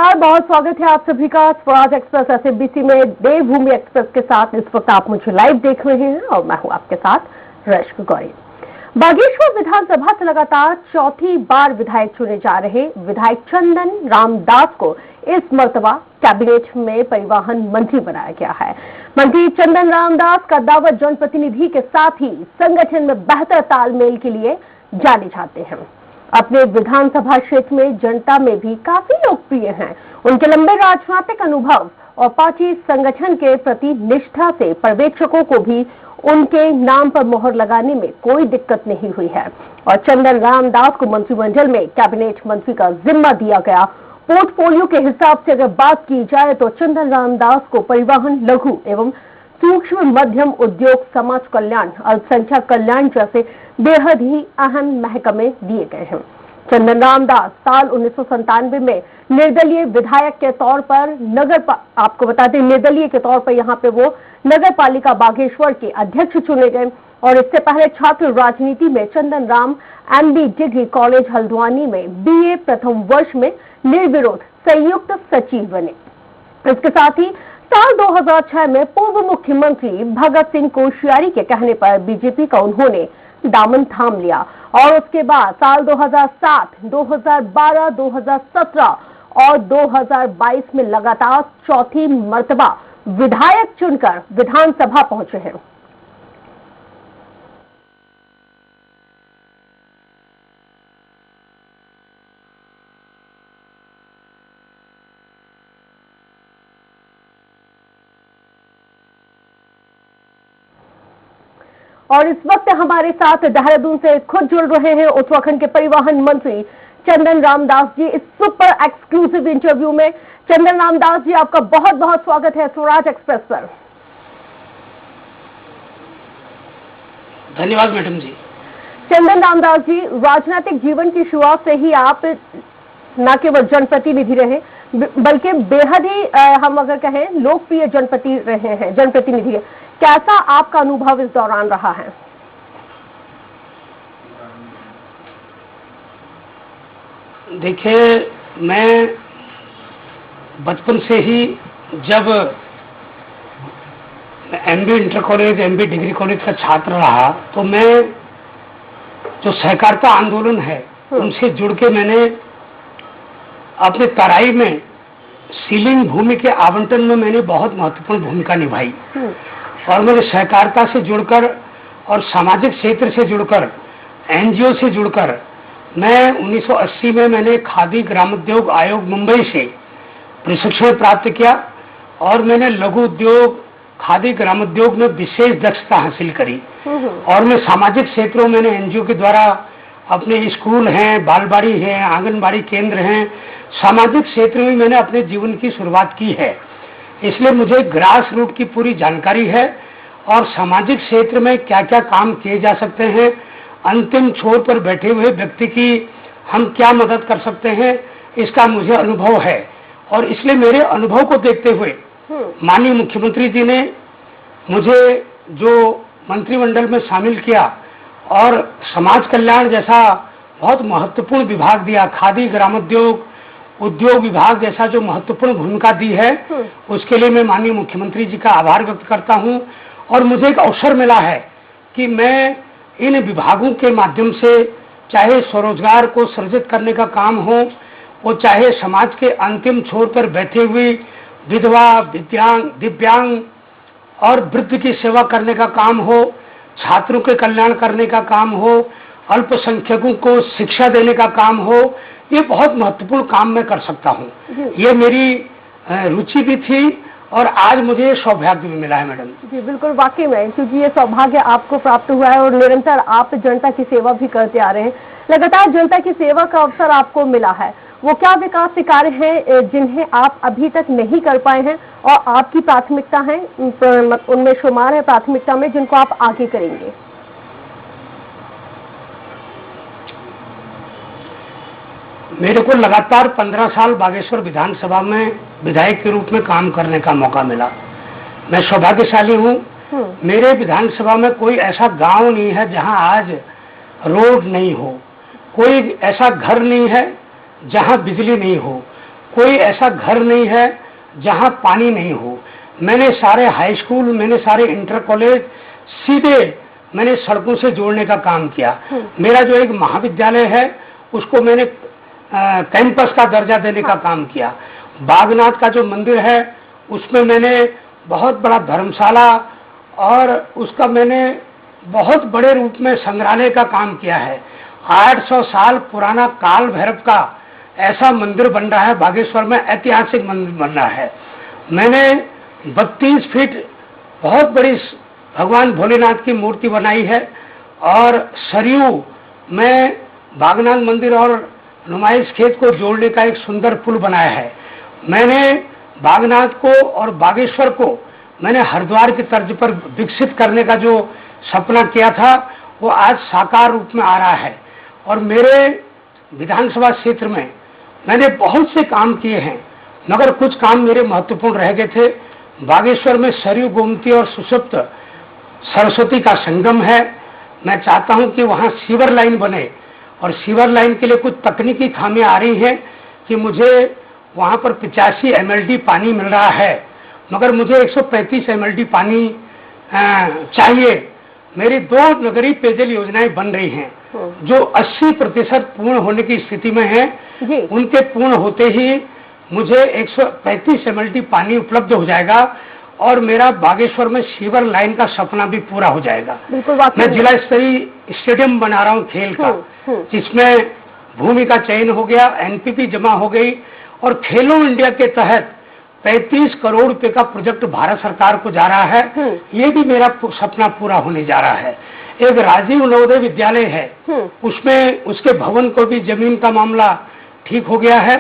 नमस्कार, बहुत स्वागत है आप सभी का स्वराज एक्सप्रेस एसएमबीसी में देवभूमि एक्सप्रेस के साथ। इस वक्त आप मुझे लाइव देख रहे हैं और मैं हूं आपके साथ रश्मि गौरी। बागेश्वर विधानसभा से लगातार चौथी बार विधायक चुने जा रहे विधायक चंदन रामदास को इस मर्तबा कैबिनेट में परिवहन मंत्री बनाया गया है। मंत्री चंदन रामदास का दावा जनप्रतिनिधि के साथ ही संगठन में बेहतर तालमेल के लिए जाने जाते हैं। अपने विधानसभा क्षेत्र में जनता में भी काफी लोकप्रिय हैं। उनके लंबे राजनीतिक अनुभव और पार्टी संगठन के प्रति निष्ठा से पर्यवेक्षकों को भी उनके नाम पर मोहर लगाने में कोई दिक्कत नहीं हुई है और चंदन रामदास को मंत्रिमंडल में कैबिनेट मंत्री का जिम्मा दिया गया। पोर्टफोलियो के हिसाब से अगर बात की जाए तो चंदन रामदास को परिवहन, लघु एवं सूक्ष्म मध्यम उद्योग, समाज कल्याण, अल्पसंख्यक कल्याण जैसे बेहद ही अहम महकमे दिए गए हैं। चंदन रामदास साल 1997 में निर्दलीय विधायक के तौर पर आपको बता दें, निर्दलीय के तौर पर यहां पे वो नगर पालिका बागेश्वर के अध्यक्ष चुने गए और इससे पहले छात्र राजनीति में Chandan Ram MB degree college Haldwani में BA प्रथम वर्ष में निर्विरोध संयुक्त सचिव बने। इसके साथ ही साल 2006 में पूर्व मुख्यमंत्री भगत सिंह कोश्यारी के कहने पर बीजेपी का उन्होंने दामन थाम लिया और उसके बाद साल 2007, 2012, 2017 और 2022 में लगातार चौथी मर्तबा विधायक चुनकर विधानसभा पहुंचे हैं। और इस वक्त हमारे साथ देहरादून से खुद जुड़ रहे हैं उत्तराखंड के परिवहन मंत्री चंदन रामदास जी इस सुपर एक्सक्लूसिव इंटरव्यू में। चंदन रामदास जी, आपका बहुत बहुत स्वागत है स्वराज एक्सप्रेस पर। धन्यवाद मैडम जी। चंदन रामदास जी, राजनीतिक जीवन की शुरुआत से ही आप न केवल जनप्रतिनिधि रहे बल्कि बेहद ही हम अगर कहें लोकप्रिय जनप्रतिनिधि। कैसा आपका अनुभव इस दौरान रहा है? देखिए, मैं बचपन से ही जब MB inter college, MB degree college का छात्र रहा तो मैं जो सहकारिता आंदोलन है उनसे जुड़ के मैंने अपने तराई में सीलिंग भूमि के आवंटन में मैंने बहुत महत्वपूर्ण भूमिका निभाई और मैंने सहकारिता से जुड़कर और सामाजिक क्षेत्र से जुड़कर, NGO से जुड़कर मैं 1980 में मैंने खादी ग्रामोद्योग आयोग मुंबई से प्रशिक्षण प्राप्त किया और मैंने लघु उद्योग, खादी ग्रामोद्योग में विशेष दक्षता हासिल करी और मैं सामाजिक क्षेत्रों में NGO के द्वारा अपने स्कूल हैं, बालवाड़ी हैं, आंगनबाड़ी केंद्र हैं, सामाजिक क्षेत्र में मैंने अपने जीवन की शुरुआत की है। इसलिए मुझे ग्रास रूट की पूरी जानकारी है और सामाजिक क्षेत्र में क्या क्या काम किए जा सकते हैं, अंतिम छोर पर बैठे हुए व्यक्ति की हम क्या मदद कर सकते हैं, इसका मुझे अनुभव है। और इसलिए मेरे अनुभव को देखते हुए माननीय मुख्यमंत्री जी ने मुझे जो मंत्रिमंडल में शामिल किया और समाज कल्याण जैसा बहुत महत्वपूर्ण विभाग दिया, खादी ग्रामोद्योग उद्योग विभाग जैसा जो महत्वपूर्ण भूमिका दी है, उसके लिए मैं माननीय मुख्यमंत्री जी का आभार व्यक्त करता हूं। और मुझे एक अवसर मिला है कि मैं इन विभागों के माध्यम से चाहे स्वरोजगार को सृजित करने का काम हो, वो चाहे समाज के अंतिम छोर पर बैठे हुए विधवा, दिव्यांग और वृद्ध की सेवा करने का काम हो, छात्रों के कल्याण करने का काम हो, अल्पसंख्यकों को शिक्षा देने का काम हो, ये बहुत महत्वपूर्ण काम मैं कर सकता हूँ। ये मेरी रुचि भी थी और आज मुझे सौभाग्य भी मिला है मैडम जी। बिल्कुल, वाकई में, क्योंकि ये सौभाग्य आपको प्राप्त हुआ है और निरंतर आप जनता की सेवा भी करते आ रहे हैं। लगातार जनता की सेवा का अवसर आपको मिला है। वो क्या विकास के कार्य हैं जिन्हें आप अभी तक नहीं कर पाए हैं और आपकी प्राथमिकता है उनमें शुमार है प्राथमिकता में जिनको आप आगे करेंगे? मेरे को लगातार 15 साल बागेश्वर विधानसभा में विधायक के रूप में काम करने का मौका मिला। मैं सौभाग्यशाली हूँ। मेरे विधानसभा में कोई ऐसा गांव नहीं है जहां आज रोड नहीं हो, कोई ऐसा घर नहीं है जहां बिजली नहीं हो, कोई ऐसा घर नहीं है जहां पानी नहीं हो। मैंने सारे हाई स्कूल, मैंने सारे इंटर कॉलेज सीधे मैंने सड़कों से जोड़ने का काम किया। मेरा जो एक महाविद्यालय है उसको मैंने कैंपस का दर्जा देने का काम किया। बागनाथ का जो मंदिर है उसमें मैंने बहुत बड़ा धर्मशाला और उसका मैंने बहुत बड़े रूप में संग्रहालय का काम किया है। 800 साल पुराना काल भैरव का ऐसा मंदिर बन रहा है बागेश्वर में, ऐतिहासिक मंदिर बन रहा है। मैंने 32 फीट बहुत बड़ी भगवान भोलेनाथ की मूर्ति बनाई है और सरयू में बागनाथ मंदिर और नुमाइश खेत को जोड़ने का एक सुंदर पुल बनाया है। मैंने बागनाथ को और बागेश्वर को मैंने हरिद्वार की तर्ज पर विकसित करने का जो सपना किया था वो आज साकार रूप में आ रहा है। और मेरे विधानसभा क्षेत्र में मैंने बहुत से काम किए हैं, मगर कुछ काम मेरे महत्वपूर्ण रह गए थे। बागेश्वर में सरयू, गोमती और सुषुप्त सरस्वती का संगम है। मैं चाहता हूं कि वहां सीवर लाइन बने और सीवर लाइन के लिए कुछ तकनीकी खामियां आ रही हैं कि मुझे वहां पर 85 MLD पानी मिल रहा है, मगर मुझे 135 MLD पानी चाहिए। मेरी 2 नगरीय पेयजल योजनाएं बन रही हैं जो 80% पूर्ण होने की स्थिति में है। उनके पूर्ण होते ही मुझे 135 MLD पानी उपलब्ध हो जाएगा और मेरा बागेश्वर में सीवर लाइन का सपना भी पूरा हो जाएगा। मैं जिला स्तरीय स्टेडियम बना रहा हूँ खेल का, जिसमें भूमि का चयन हो गया, NPP जमा हो गई और खेलो इंडिया के तहत 35 करोड़ रुपए का प्रोजेक्ट भारत सरकार को जा रहा है। ये भी मेरा सपना पूरा होने जा रहा है। एक राजीव नवोदय विद्यालय है, उसमें उसके भवन को भी जमीन का मामला ठीक हो गया है।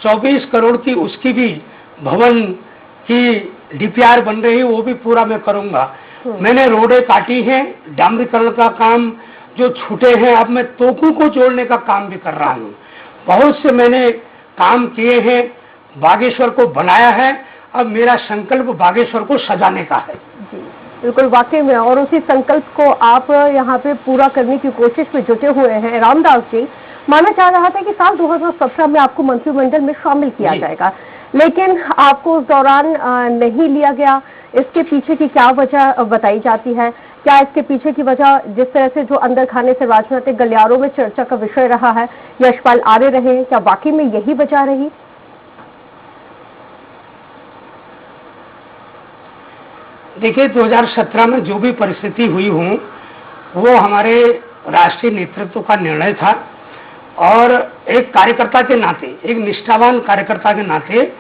24 करोड़ की उसकी भी भवन की DPR बन रही है, वो भी पूरा मैं करूंगा। मैंने रोडें काटी हैं, डामरीकरण का काम जो छूटे हैं, अब मैं तोकों को जोड़ने का काम भी कर रहा हूँ। बहुत से मैंने काम किए हैं, बागेश्वर को बनाया है। अब मेरा संकल्प बागेश्वर को सजाने का है। जी बिल्कुल, वाकई में, और उसी संकल्प को आप यहाँ पे पूरा करने की कोशिश में जुटे हुए हैं। रामदास जी, माना जा रहा था कि साल 2017 में आपको मंत्रिमंडल में शामिल किया जाएगा, लेकिन आपको उस दौरान नहीं लिया गया। इसके पीछे की क्या वजह बताई जाती है? क्या इसके पीछे की वजह जिस तरह से जो अंदर खाने से राजनीतिक गलियारों में चर्चा का विषय रहा है, यशपाल आर्य रहे, क्या वाकई में यही वजह रही? देखिए, 2017 में जो भी परिस्थिति हुई हूँ वो हमारे राष्ट्रीय नेतृत्व का निर्णय था और एक कार्यकर्ता के नाते, एक निष्ठावान कार्यकर्ता के नाते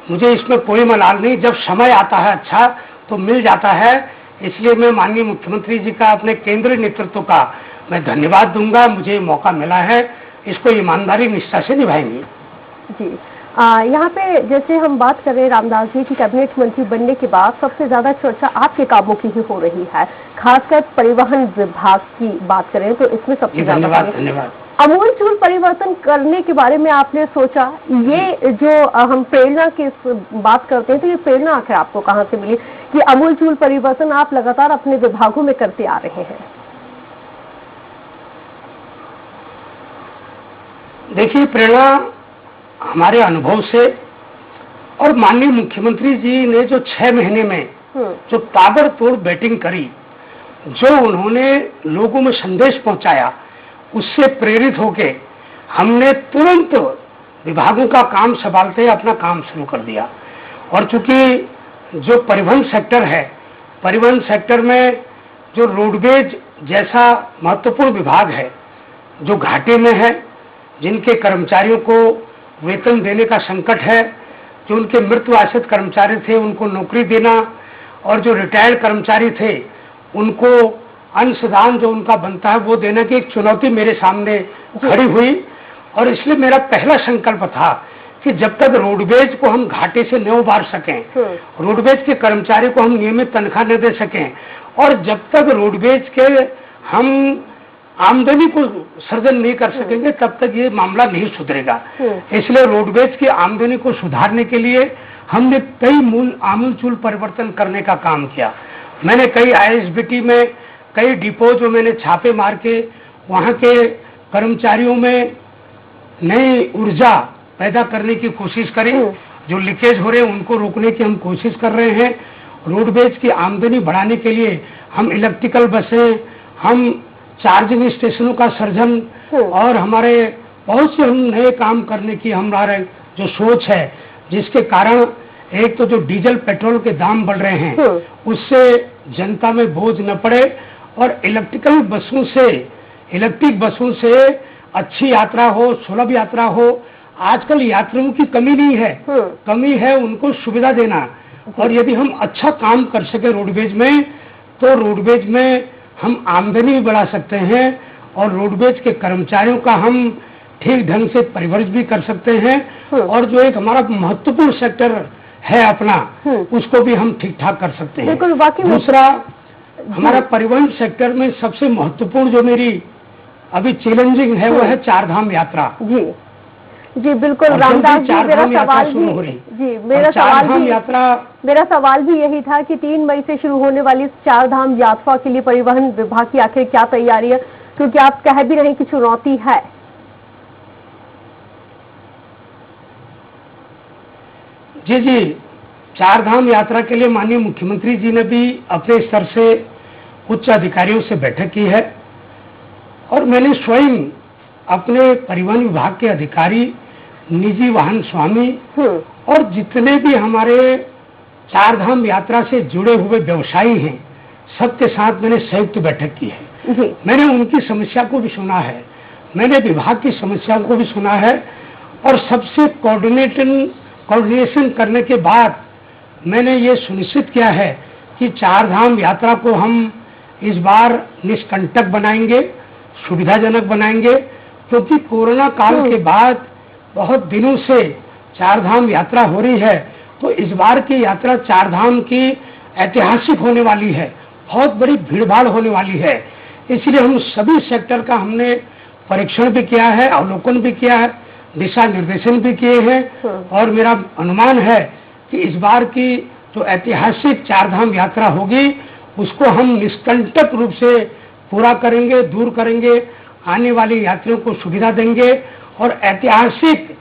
मुझे इसमें कोई मलाल नहीं। जब समय आता है अच्छा तो मिल जाता है, इसलिए मैं माननीय मुख्यमंत्री जी का, अपने केंद्रीय नेतृत्व का मैं धन्यवाद दूंगा। मुझे मौका मिला है, इसको ईमानदारी निष्ठा से निभाएंगे। जी, यहाँ पे जैसे हम बात कर रहे हैं रामदास जी की, कैबिनेट मंत्री बनने के बाद सबसे ज्यादा चर्चा आपके कामों की ही हो रही है, खासकर परिवहन विभाग की बात करें तो इसमें सबसे ज्यादा। धन्यवाद। आमूलचूल परिवर्तन करने के बारे में आपने सोचा, ये जो हम प्रेरणा की बात करते हैं, तो ये प्रेरणा आखिर आपको कहाँ से मिली कि आमूलचूल परिवर्तन आप लगातार अपने विभागों में करते आ रहे हैं? देखिए, प्रेरणा हमारे अनुभव से और माननीय मुख्यमंत्री जी ने जो 6 महीने में जो ताबड़तोड़ बैटिंग करी, जो उन्होंने लोगों में संदेश पहुंचाया, उससे प्रेरित होके हमने तुरंत विभागों का काम संभालते अपना काम शुरू कर दिया। और चूंकि जो परिवहन सेक्टर है, परिवहन सेक्टर में जो रोडवेज जैसा महत्वपूर्ण विभाग है जो घाटे में है, जिनके कर्मचारियों को वेतन देने का संकट है, जो उनके मृत्यु आश्रित कर्मचारी थे उनको नौकरी देना, और जो रिटायर्ड कर्मचारी थे उनको अंशदान जो उनका बनता है वो देने की एक चुनौती मेरे सामने खड़ी हुई। और इसलिए मेरा पहला संकल्प था कि जब तक रोडवेज को हम घाटे से न उबार सकें, रोडवेज के कर्मचारी को हम नियमित तनख्वाह न दे सकें, और जब तक रोडवेज के हम आमदनी को सृजन नहीं कर सकेंगे, तब तक ये मामला नहीं सुधरेगा। इसलिए रोडवेज की आमदनी को सुधारने के लिए हमने कई आमूलचूल परिवर्तन करने का काम किया। मैंने कई ISBT में कई डिपो जो मैंने छापे मार के वहाँ के कर्मचारियों में नई ऊर्जा पैदा करने की कोशिश करें। जो लीकेज हो रहे हैं उनको रोकने की हम कोशिश कर रहे हैं। रोडवेज की आमदनी बढ़ाने के लिए हम इलेक्ट्रिकल बसें, हम चार्जिंग स्टेशनों का सर्जन और हमारे बहुत से हम नए काम करने की हमारे जो सोच है, जिसके कारण एक तो जो डीजल पेट्रोल के दाम बढ़ रहे हैं उससे जनता में बोझ न पड़े और इलेक्ट्रिक बसों से अच्छी यात्रा हो, सुलभ यात्रा हो। आजकल यात्रियों की कमी नहीं है, कमी है उनको सुविधा देना। और यदि हम अच्छा काम कर सके रोडवेज में, तो रोडवेज में हम आमदनी भी बढ़ा सकते हैं और रोडवेज के कर्मचारियों का हम ठीक ढंग से परिवर्तन भी कर सकते हैं और जो एक हमारा महत्वपूर्ण सेक्टर है अपना, उसको भी हम ठीक ठाक कर सकते हैं। दूसरा, हमारा परिवहन सेक्टर में सबसे महत्वपूर्ण जो मेरी अभी चैलेंजिंग है वो है चारधाम यात्रा। जी बिल्कुल रामदास जी, मेरा सवाल भी यही था कि 3 मई से शुरू होने वाली चारधाम यात्रा के लिए परिवहन विभाग की आखिर क्या तैयारी है, क्योंकि आप कह भी रहे हैं कि चुनौती है। जी, चारधाम यात्रा के लिए माननीय मुख्यमंत्री जी ने भी अपने स्तर से उच्च अधिकारियों से बैठक की है और मैंने स्वयं अपने परिवहन विभाग के अधिकारी, निजी वाहन स्वामी और जितने भी हमारे चारधाम यात्रा से जुड़े हुए व्यवसायी हैं, सबके साथ मैंने संयुक्त बैठक की है। मैंने उनकी समस्या को भी सुना है, मैंने विभाग की समस्याओं को भी सुना है और सबसे कोऑर्डिनेशन करने के बाद मैंने ये सुनिश्चित किया है कि चारधाम यात्रा को हम इस बार निष्कंटक बनाएंगे, सुविधाजनक बनाएंगे, क्योंकि कोरोना काल के बाद बहुत दिनों से चारधाम यात्रा हो रही है। तो इस बार की यात्रा चारधाम की ऐतिहासिक होने वाली है, बहुत बड़ी भीड़भाड़ होने वाली है। इसलिए हम सभी सेक्टर का हमने परीक्षण भी किया है, अवलोकन भी किया है, दिशा निर्देशन भी किए हैं और मेरा अनुमान है कि इस बार की जो ऐतिहासिक चारधाम यात्रा होगी उसको हम निष्कंटक रूप से पूरा करेंगे, दूर करेंगे, आने वाले यात्रियों को सुविधा देंगे और ऐतिहासिक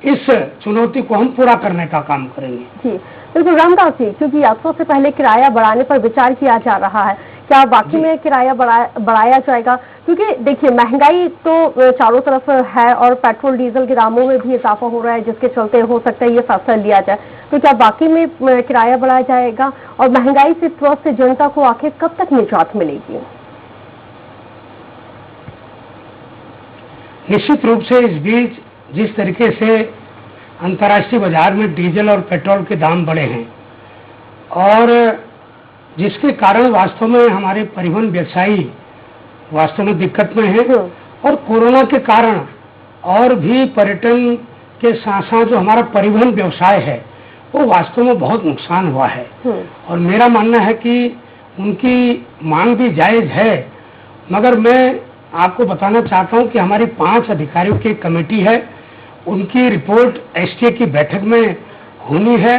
इस चुनौती को हम पूरा करने का काम करेंगे। जी बिल्कुल रामदास जी, क्योंकि यात्रा से पहले किराया बढ़ाने पर विचार किया जा रहा है, क्या वाकई में किराया बढ़ाया जाएगा? क्योंकि देखिए महंगाई तो चारों तरफ है और पेट्रोल डीजल के दामों में भी इजाफा हो रहा है, जिसके चलते हो सकता है ये फैसला लिया जाए। तो क्या वाकई में किराया बढ़ाया जाएगा और महंगाई से त्रस्त जनता को आखिर कब तक निजात मिलेगी? निश्चित रूप से इस बीच जिस तरीके से अंतर्राष्ट्रीय बाजार में डीजल और पेट्रोल के दाम बढ़े हैं और जिसके कारण वास्तव में हमारे परिवहन व्यवसायी वास्तव में दिक्कत में हैं और कोरोना के कारण और भी पर्यटन के साथ साथ जो हमारा परिवहन व्यवसाय है वो वास्तव में बहुत नुकसान हुआ है। और मेरा मानना है कि उनकी मांग भी जायज है, मगर मैं आपको बताना चाहता हूं कि हमारी 5 अधिकारियों की कमेटी है, उनकी रिपोर्ट एसटीए की बैठक में होनी है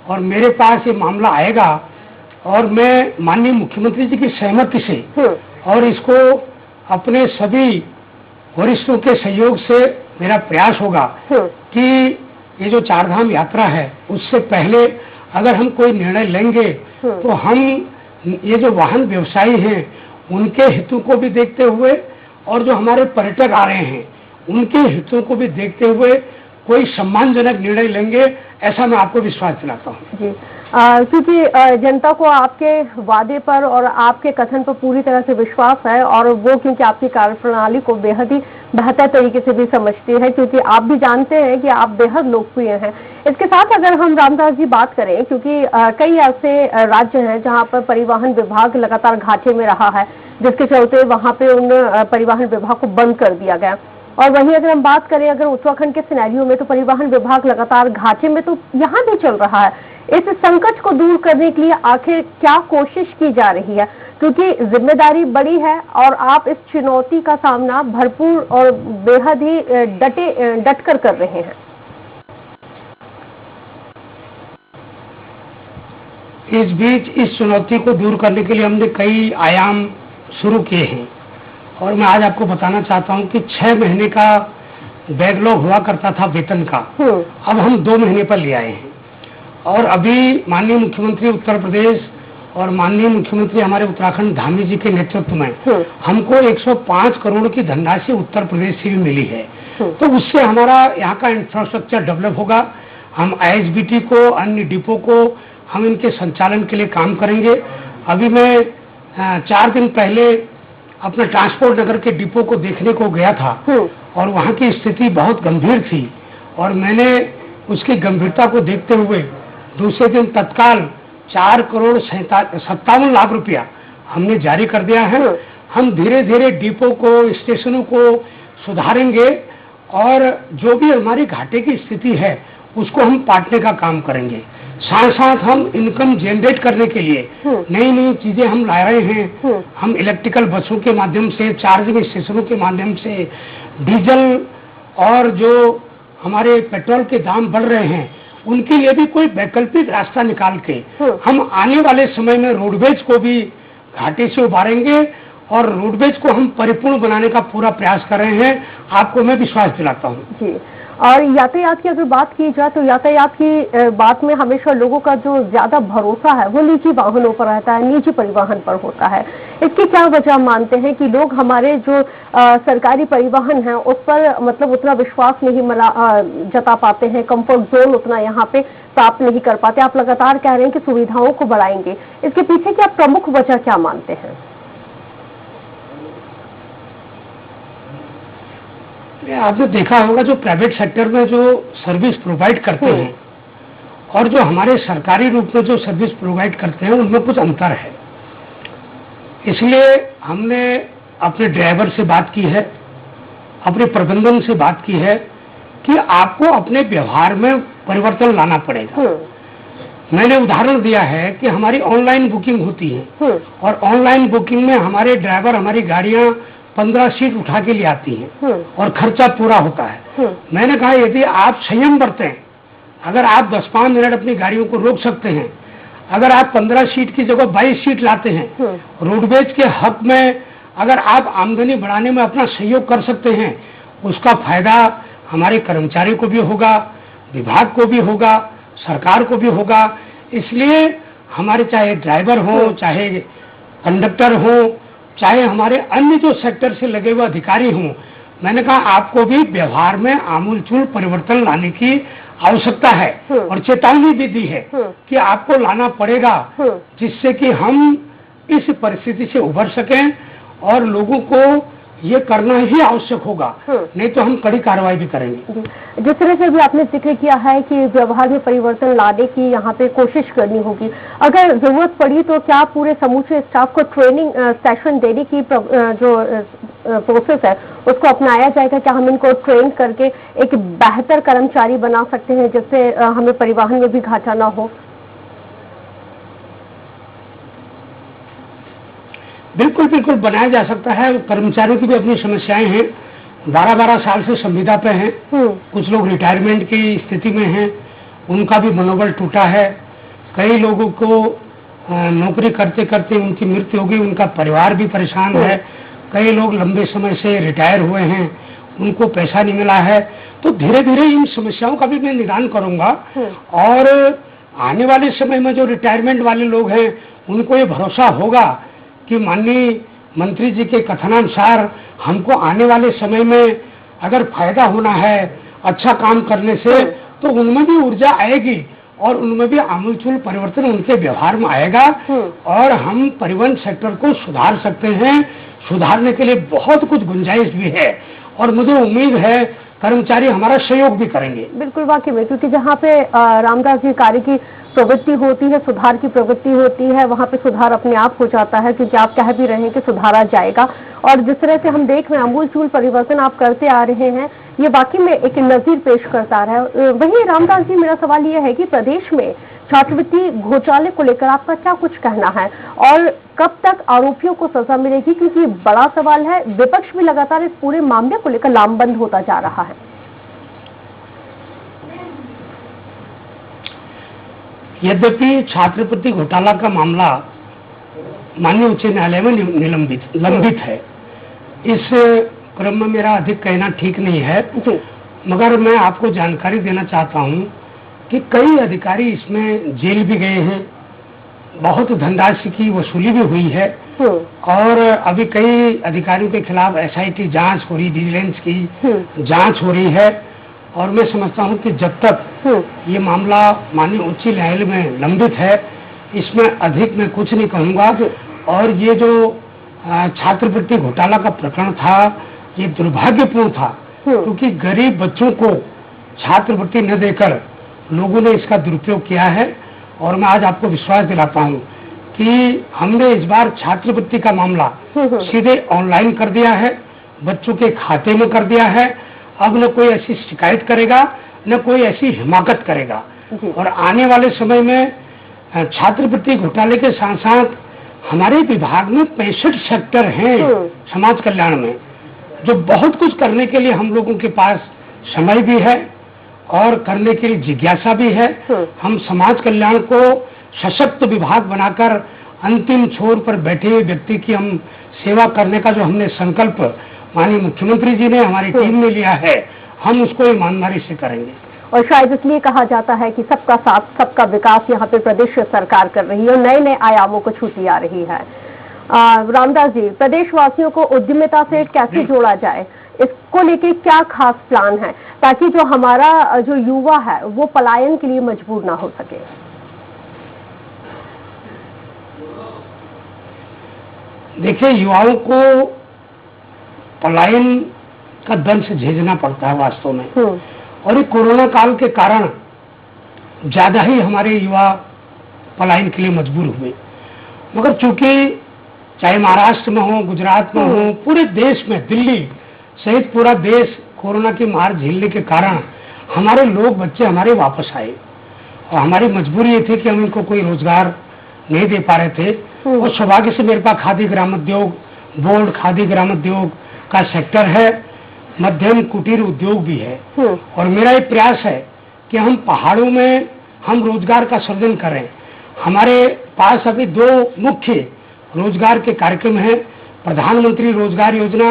और मेरे पास ये मामला आएगा और मैं माननीय मुख्यमंत्री जी की सहमति से और इसको अपने सभी वरिष्ठों के सहयोग से मेरा प्रयास होगा कि ये जो चारधाम यात्रा है उससे पहले अगर हम कोई निर्णय लेंगे तो हम ये जो वाहन व्यवसायी हैं उनके हितों को भी देखते हुए और जो हमारे पर्यटक आ रहे हैं उनके हितों को भी देखते हुए कोई सम्मानजनक निर्णय लेंगे, ऐसा मैं आपको विश्वास दिलाता हूँ। जी क्योंकि जनता को आपके वादे पर और आपके कथन पर पूरी तरह से विश्वास है और वो क्योंकि आपकी कार्यप्रणाली को बेहद ही बेहतर तरीके से भी समझती है, क्योंकि आप भी जानते हैं कि आप बेहद लोकप्रिय हैं। इसके साथ अगर हम रामदास जी बात करें, क्योंकि कई ऐसे राज्य हैं जहाँ पर परिवहन विभाग लगातार घाटे में रहा है, जिसके चलते वहाँ पे उन परिवहन विभाग को बंद कर दिया गया। और वहीं अगर हम बात करें अगर उत्तराखंड के सिनेरियो में, तो परिवहन विभाग लगातार घाटे में तो यहाँ भी चल रहा है। इस संकट को दूर करने के लिए आखिर क्या कोशिश की जा रही है, क्योंकि जिम्मेदारी बड़ी है और आप इस चुनौती का सामना भरपूर और बेहद ही डटकर कर रहे हैं? इस बीच इस चुनौती को दूर करने के लिए हमने कई आयाम शुरू किए हैं और मैं आज आपको बताना चाहता हूं कि 6 महीने का बैकलॉग हुआ करता था वेतन का, अब हम 2 महीने पर ले आए हैं। और अभी माननीय मुख्यमंत्री उत्तर प्रदेश और माननीय मुख्यमंत्री हमारे उत्तराखंड धामी जी के नेतृत्व में हमको 105 करोड़ की धनराशि उत्तर प्रदेश से भी मिली है। तो उससे हमारा यहाँ का इंफ्रास्ट्रक्चर डेवलप होगा। हम ISBT को, अन्य डिपो को हम इनके संचालन के लिए काम करेंगे। अभी मैं 4 दिन पहले अपने ट्रांसपोर्ट नगर के डिपो को देखने को गया था और वहाँ की स्थिति बहुत गंभीर थी और मैंने उसकी गंभीरता को देखते हुए दूसरे दिन तत्काल 4 करोड़ 57 लाख रुपया हमने जारी कर दिया है। हम धीरे धीरे डिपो को, स्टेशनों को सुधारेंगे और जो भी हमारी घाटे की स्थिति है उसको हम पाटने का काम करेंगे। साथ साथ हम इनकम जनरेट करने के लिए नई नई चीजें हम ला रहे हैं। हम इलेक्ट्रिकल बसों के माध्यम से, चार्जिंग स्टेशनों के माध्यम से, डीजल और जो हमारे पेट्रोल के दाम बढ़ रहे हैं उनके लिए भी कोई वैकल्पिक रास्ता निकाल के हम आने वाले समय में रोडवेज को भी घाटे से उबारेंगे और रोडवेज को हम परिपूर्ण बनाने का पूरा प्रयास कर रहे हैं। आपको मैं विश्वास दिलाता हूँ जी। और यातायात की अगर बात की जाए तो यातायात की बात में हमेशा लोगों का जो ज्यादा भरोसा है वो निजी वाहनों पर रहता है, निजी परिवहन पर होता है। इसकी क्या वजह मानते हैं कि लोग हमारे जो सरकारी परिवहन है उस पर मतलब उतना विश्वास नहीं जता पाते हैं, कंफर्ट जोन उतना यहाँ पे प्राप्त नहीं कर पाते? आप लगातार कह रहे हैं कि सुविधाओं को बढ़ाएंगे, इसके पीछे क्या प्रमुख वजह क्या मानते हैं? आपने देखा होगा जो प्राइवेट सेक्टर में जो सर्विस प्रोवाइड करते हैं और जो हमारे सरकारी रूप में जो सर्विस प्रोवाइड करते हैं उनमें कुछ अंतर है। इसलिए हमने अपने ड्राइवर से बात की है, अपने प्रबंधन से बात की है कि आपको अपने व्यवहार में परिवर्तन लाना पड़ेगा। मैंने उदाहरण दिया है कि हमारी ऑनलाइन बुकिंग होती है और ऑनलाइन बुकिंग में हमारे ड्राइवर हमारी गाड़ियां 15 सीट उठा के ले आती हैं और खर्चा पूरा होता है। मैंने कहा यदि आप संयम बरतें, अगर आप 10-5 मिनट अपनी गाड़ियों को रोक सकते हैं, अगर आप 15 सीट की जगह 22 सीट लाते हैं, रोडवेज के हक में अगर आप आमदनी बढ़ाने में अपना सहयोग कर सकते हैं, उसका फायदा हमारे कर्मचारी को भी होगा, विभाग को भी होगा, सरकार को भी होगा। इसलिए हमारे चाहे ड्राइवर हो, चाहे कंडक्टर हो, चाहे हमारे अन्य जो सेक्टर से लगे हुए अधिकारी हों, मैंने कहा आपको भी व्यवहार में आमूलचूल परिवर्तन लाने की आवश्यकता है और चेतावनी भी दी है कि आपको लाना पड़ेगा, जिससे कि हम इस परिस्थिति से उभर सकें और लोगों को ये करना ही आवश्यक होगा, नहीं तो हम कड़ी कार्रवाई भी करेंगे। जिस तरह से भी आपने जिक्र किया है कि व्यवहार में परिवर्तन लाने की यहाँ पे कोशिश करनी होगी, अगर जरूरत पड़ी तो क्या पूरे समूचे स्टाफ को ट्रेनिंग सेशन देने की जो प्रोसेस है उसको अपनाया जाएगा? क्या हम इनको ट्रेन करके एक बेहतर कर्मचारी बना सकते हैं जिससे हमें परिवहन में भी घाटा ना हो? बिल्कुल बिल्कुल बनाया जा सकता है। कर्मचारियों की भी अपनी समस्याएं हैं, 12-12 साल से संविदा पे हैं, कुछ लोग रिटायरमेंट की स्थिति में हैं, उनका भी मनोबल टूटा है। कई लोगों को नौकरी करते करते उनकी मृत्यु हो गई, उनका परिवार भी परेशान है। कई लोग लंबे समय से रिटायर हुए हैं, उनको पैसा नहीं मिला है। तो धीरे धीरे इन समस्याओं का भी मैं निदान करूंगा और आने वाले समय में जो रिटायरमेंट वाले लोग हैं उनको ये भरोसा होगा कि माननीय मंत्री जी के कथनानुसार हमको आने वाले समय में अगर फायदा होना है अच्छा काम करने से, तो उनमें भी ऊर्जा आएगी और उनमें भी आमूलचूल परिवर्तन उनके व्यवहार में आएगा और हम परिवहन सेक्टर को सुधार सकते हैं। सुधारने के लिए बहुत कुछ गुंजाइश भी है और मुझे उम्मीद है कर्मचारी हमारा सहयोग भी करेंगे। बिल्कुल वाकई में, क्योंकि जहाँ पे रामदास जी कार्य की प्रवृत्ति होती है, सुधार की प्रवृत्ति होती है, वहाँ पे सुधार अपने आप हो जाता है, क्योंकि आप कह भी रहे हैं कि सुधारा जाएगा। और जिस तरह से हम देख रहे हैं आमूलचूल परिवर्तन आप करते आ रहे हैं, ये वाकई में एक नजीर पेश करता रहा है। वहीं रामदास जी, मेरा सवाल ये है कि प्रदेश में छात्रवृत्ति घोटाले को लेकर आपका क्या कुछ कहना है और कब तक आरोपियों को सजा मिलेगी? क्योंकि बड़ा सवाल है, विपक्ष भी लगातार इस पूरे मामले को लेकर लामबंद होता जा रहा है। यद्यपि छात्रवृत्ति घोटाला का मामला माननीय उच्च न्यायालय में लंबित है, इस क्रम में मेरा अधिक कहना ठीक नहीं है जी। मगर मैं आपको जानकारी देना चाहता हूं कि कई अधिकारी इसमें जेल भी गए हैं, बहुत धनराशि की वसूली भी हुई है और अभी कई अधिकारियों के खिलाफ SIT जांच हो रही, विजिलेंस की जांच हो रही है और मैं समझता हूं कि जब तक ये मामला माननीय उच्च न्यायालय में लंबित है इसमें अधिक मैं कुछ नहीं कहूंगा। और ये जो छात्रवृत्ति घोटाला का प्रकरण था ये दुर्भाग्यपूर्ण था क्योंकि गरीब बच्चों को छात्रवृत्ति न देकर लोगों ने इसका दुरुपयोग किया है और मैं आज आपको विश्वास दिलाता हूं कि हमने इस बार छात्रवृत्ति का मामला सीधे ऑनलाइन कर दिया है, बच्चों के खाते में कर दिया है। अब न कोई ऐसी शिकायत करेगा न कोई ऐसी हिमाकत करेगा और आने वाले समय में छात्रवृत्ति घोटाले के साथ साथ हमारे विभाग में 65 सेक्टर हैं समाज कल्याण में, जो बहुत कुछ करने के लिए हम लोगों के पास समय भी है और करने के लिए जिज्ञासा भी है। हम समाज कल्याण को सशक्त विभाग बनाकर अंतिम छोर पर बैठे हुए व्यक्ति की हम सेवा करने का जो हमने संकल्प माननीय मुख्यमंत्री जी ने हमारी टीम में लिया है, हम उसको ईमानदारी से करेंगे। और शायद इसलिए कहा जाता है कि सबका साथ सबका विकास यहाँ पे प्रदेश सरकार कर रही है और नए नए आयामों को छूती आ रही है। रामदास जी, प्रदेशवासियों को उद्यमिता से कैसे जोड़ा जाए, इसको लेके क्या खास प्लान है ताकि जो हमारा जो युवा है वो पलायन के लिए मजबूर ना हो सके? देखिए, युवाओं को पलायन का दंश झेलना पड़ता है वास्तव में और ये कोरोना काल के कारण ज्यादा ही हमारे युवा पलायन के लिए मजबूर हुए। मगर चूंकि चाहे महाराष्ट्र में हो, गुजरात में हो, पूरे देश में, दिल्ली सहित पूरा देश कोरोना की मार झेलने के कारण हमारे लोग बच्चे हमारे वापस आए और हमारी मजबूरी ये थी कि हम इनको कोई रोजगार नहीं दे पा रहे थे और सौभाग्य से मेरे पास खादी ग्रामोद्योग बोर्ड, खादी ग्रामोद्योग का सेक्टर है, मध्यम कुटीर उद्योग भी है और मेरा ये प्रयास है कि हम पहाड़ों में हम रोजगार का सृजन करें। हमारे पास अभी 2 मुख्य रोजगार के कार्यक्रम हैं, प्रधानमंत्री रोजगार योजना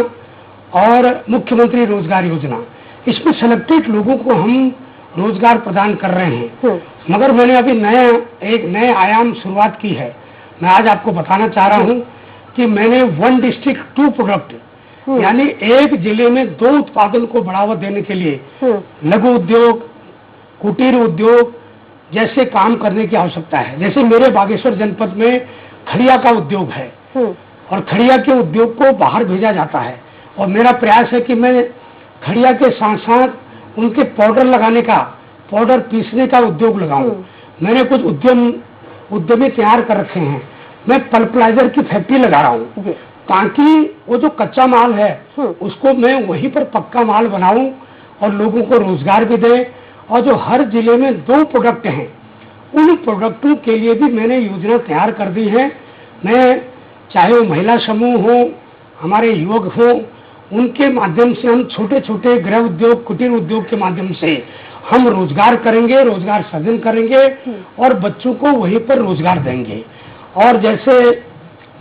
और मुख्यमंत्री रोजगार योजना। इसमें सेलेक्टेड लोगों को हम रोजगार प्रदान कर रहे हैं। मगर मैंने अभी एक नए आयाम शुरुआत की है। मैं आज आपको बताना चाह रहा हूं कि मैंने 1 डिस्ट्रिक्ट 2 प्रोडक्ट यानी एक जिले में 2 उत्पादन को बढ़ावा देने के लिए लघु उद्योग, कुटीर उद्योग जैसे काम करने की आवश्यकता है। जैसे मेरे बागेश्वर जनपद में खड़िया का उद्योग है और खड़िया के उद्योग को बाहर भेजा जाता है और मेरा प्रयास है कि मैं खड़िया के साथ साथ उनके पाउडर लगाने का, पाउडर पीसने का उद्योग लगाऊं। मैंने कुछ उद्यमी तैयार कर रखे हैं। मैं पल्पलाइजर की फैक्ट्री लगा रहा हूँ ताकि वो जो कच्चा माल है उसको मैं वहीं पर पक्का माल बनाऊं और लोगों को रोजगार भी दें। और जो हर जिले में 2 प्रोडक्ट हैं उन प्रोडक्टों के लिए भी मैंने योजना तैयार कर दी है। मैं चाहे वो महिला समूह हो, हमारे युवक हो, उनके माध्यम से हम छोटे छोटे गृह उद्योग, कुटीर उद्योग के माध्यम से हम रोजगार करेंगे, रोजगार सृजन करेंगे और बच्चों को वहीं पर रोजगार देंगे। और जैसे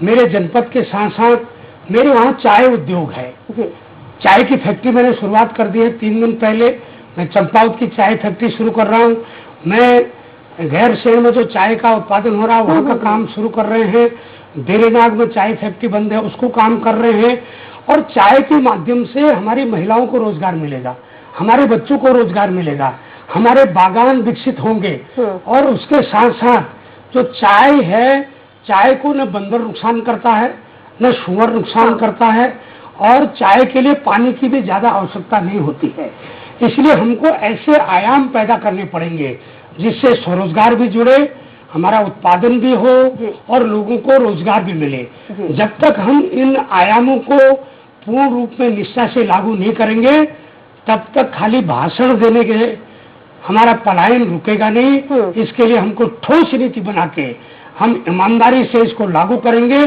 मेरे जनपद के साथ साथ मेरे वहाँ चाय उद्योग है, चाय की फैक्ट्री मैंने शुरुआत कर दी है। 3 दिन पहले मैं चंपावत की चाय फैक्ट्री शुरू कर रहा हूँ। मैं गैर शहर में जो चाय का उत्पादन हो रहा है वहाँ का काम शुरू कर रहे हैं। देरेनाग में चाय फैक्ट्री बंद है, उसको काम कर रहे हैं और चाय के माध्यम से हमारी महिलाओं को रोजगार मिलेगा, हमारे बच्चों को रोजगार मिलेगा, हमारे बागान विकसित होंगे। और उसके साथ साथ जो चाय है, चाय को न बंदर नुकसान करता है न सुअर नुकसान करता है और चाय के लिए पानी की भी ज्यादा आवश्यकता नहीं होती है। इसलिए हमको ऐसे आयाम पैदा करने पड़ेंगे जिससे स्वरोजगार भी जुड़े, हमारा उत्पादन भी हो और लोगों को रोजगार भी मिले। जब तक हम इन आयामों को पूर्ण रूप में निष्ठा से लागू नहीं करेंगे तब तक खाली भाषण देने के हमारा पलायन रुकेगा नहीं। इसके लिए हमको ठोस नीति बना के हम ईमानदारी से इसको लागू करेंगे।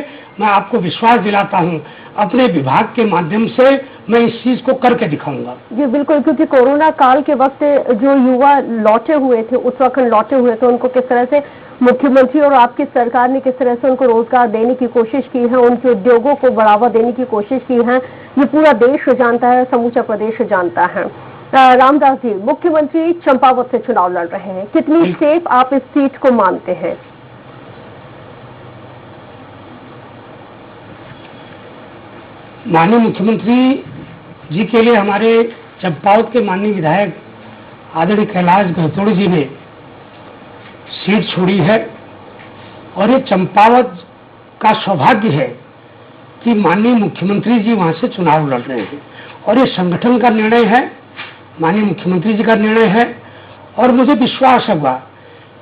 मैं आपको विश्वास दिलाता हूं, अपने विभाग के माध्यम से मैं इस चीज को करके दिखाऊंगा। जी बिल्कुल, क्योंकि कोरोना काल के वक्त जो युवा लौटे हुए थे, उस वक्त लौटे हुए थे, उनको किस तरह से मुख्यमंत्री और आपकी सरकार ने किस तरह से उनको रोजगार देने की कोशिश की है, उनके उद्योगों को बढ़ावा देने की कोशिश की है, ये पूरा देश जानता है, समूचा प्रदेश जानता है। रामदास जी, मुख्यमंत्री चंपावत से चुनाव लड़ रहे हैं, कितनी सेफ आप इस सीट को मानते हैं? माननीय मुख्यमंत्री जी के लिए हमारे चंपावत के माननीय विधायक आदरणीय कैलाश गहतोड़ी जी ने सीट छोड़ी है और ये चंपावत का सौभाग्य है कि माननीय मुख्यमंत्री जी वहां से चुनाव लड़ रहे हैं और ये संगठन का निर्णय है, माननीय मुख्यमंत्री जी का निर्णय है। और मुझे विश्वास होगा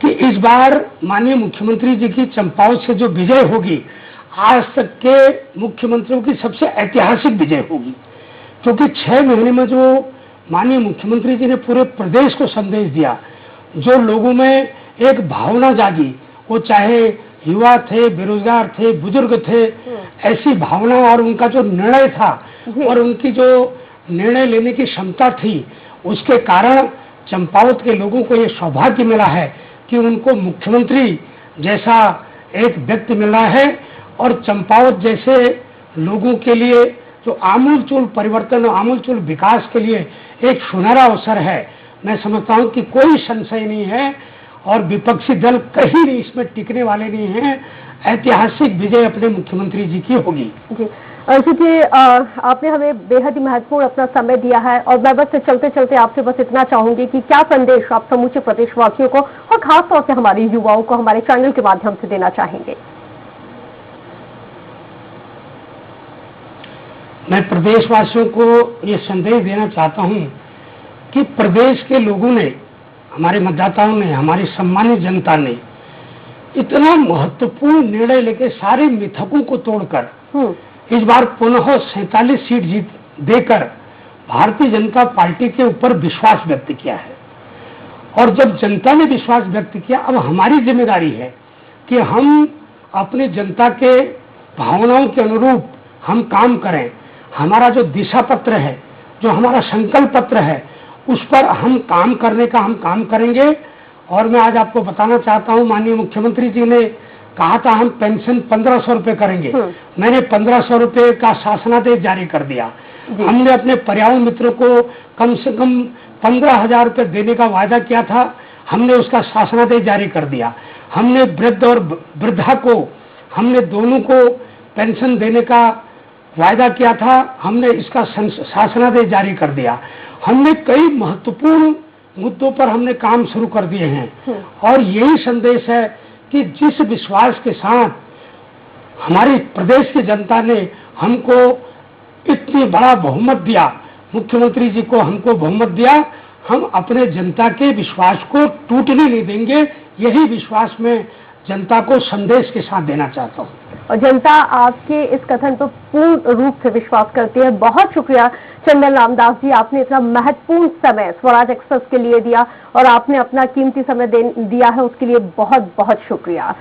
कि इस बार माननीय मुख्यमंत्री जी की चंपावत से जो विजय होगी, आज तक के मुख्यमंत्रियों की सबसे ऐतिहासिक विजय होगी, क्योंकि 6 महीने में जो माननीय मुख्यमंत्री जी ने पूरे प्रदेश को संदेश दिया, जो लोगों में एक भावना जागी, वो चाहे युवा थे, बेरोजगार थे, बुजुर्ग थे, ऐसी भावना और उनका जो निर्णय था और उनकी जो निर्णय लेने की क्षमता थी, उसके कारण चंपावत के लोगों को ये सौभाग्य मिला है कि उनको मुख्यमंत्री जैसा एक व्यक्ति मिला है और चंपावत जैसे लोगों के लिए जो आमूलचूल परिवर्तन और आमूलचूल विकास के लिए एक सुनहरा अवसर है। मैं समझता हूं कि कोई संशय नहीं है और विपक्षी दल कहीं नहीं इसमें टिकने वाले नहीं हैं। ऐतिहासिक विजय अपने मुख्यमंत्री जी की होगी। जी अर्जुन जी, आपने हमें बेहद ही महत्वपूर्ण अपना समय दिया है और मैं बस चलते चलते आपसे बस इतना चाहूंगी कि क्या संदेश आप समूचे प्रदेशवासियों को और खासतौर से हमारे युवाओं को हमारे चैनल के माध्यम से देना चाहेंगे? मैं प्रदेशवासियों को ये संदेश देना चाहता हूं कि प्रदेश के लोगों ने, हमारे मतदाताओं ने, हमारी सम्मानित जनता ने इतना महत्वपूर्ण निर्णय लेकर सारे मिथकों को तोड़कर इस बार पुनः 47 सीट जीत देकर भारतीय जनता पार्टी के ऊपर विश्वास व्यक्त किया है। और जब जनता ने विश्वास व्यक्त किया, अब हमारी जिम्मेदारी है कि हम अपनी जनता के भावनाओं के अनुरूप हम काम करें। हमारा जो दिशा पत्र है, जो हमारा संकल्प पत्र है, उस पर हम काम करने का हम काम करेंगे। और मैं आज आपको बताना चाहता हूं, माननीय मुख्यमंत्री जी ने कहा था हम पेंशन 1500 रुपए करेंगे। मैंने 1500 रुपए का शासनादेश जारी कर दिया। हमने अपने पर्यावरण मित्रों को कम से कम 15,000 रुपए देने का वायदा किया था, हमने उसका शासनादेश जारी कर दिया। हमने वृद्ध और वृद्धा को, हमने दोनों को पेंशन देने का वायदा किया था, हमने इसका शासनादेश जारी कर दिया। हमने कई महत्वपूर्ण मुद्दों पर हमने काम शुरू कर दिए हैं और यही संदेश है कि जिस विश्वास के साथ हमारे प्रदेश की जनता ने हमको इतनी बड़ा बहुमत दिया, मुख्यमंत्री जी को हमको बहुमत दिया, हम अपने जनता के विश्वास को टूटने नहीं देंगे। यही विश्वास में जनता को संदेश के साथ देना चाहता हूँ और जनता आपके इस कथन पर पूर्ण रूप से विश्वास करती है। बहुत शुक्रिया चंदन रामदास जी, आपने इतना महत्वपूर्ण समय स्वराज एक्सप्रेस के लिए दिया और आपने अपना कीमती समय दिया है, उसके लिए बहुत बहुत शुक्रिया।